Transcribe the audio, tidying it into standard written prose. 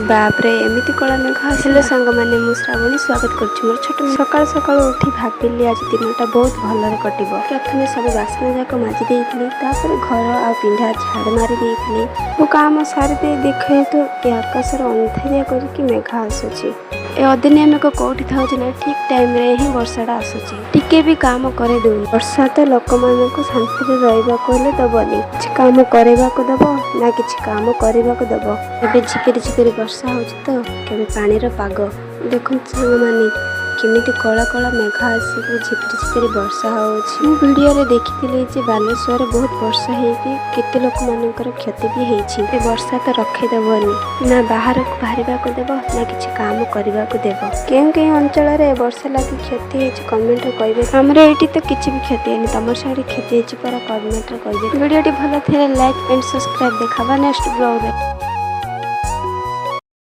बापरे एमती कला मेघ हेलो सांग मैंने मु श्रावणी स्वागत करुँ मोर छोट सकाल सकाल उठी भाविली आज दिनटा बहुत भलरे कटिब। प्रथम सब बासन जाक माजी देइथिली तापर घर आ पिंढा झाड़ मारी देइथिली मु काम सारी दे देखे तो ए आकाशर अंधारिया करके मेघ आसुची। ए अदिनियमिक कोठी थाउची ना ठीक टाइम रे ही वर्षाटा आसुची टिके भी काम करे दूनी। वर्षा तो लोक मानक शांति रे रहबा कोले दबनी किछि काम करेबा को दबो ना किछि काम करेबा को दबो। एबे झिपिरी झिपिरी वर्षा होची तो केबे पानीर पाग देखुन सांग माने केमिति कला कला मेघ आसी झिपिरी झिपिरी वर्षा होची। मु वीडियो रे देखिथिले जे बालेश्वर बहुत वर्षा हेकी केते लोक मानकर क्षति भी हेची। ए वर्षा तो रखे दबनी ना बाहर को बाहरिबा को देबो ना किछि काम करिबा को देबो। कें अंचल रे वर्षा लागि क्षति हेची कमेंट रे कहबे। हमरे एठी तो किछि भी क्षति हेनी तमर साइड क्षति हेची पर कमेंट रे कहबे। वीडियो टी भलो थिले लाइक एंड सब्सक्राइब देखाबा नेक्स्ट ब्लॉग रे।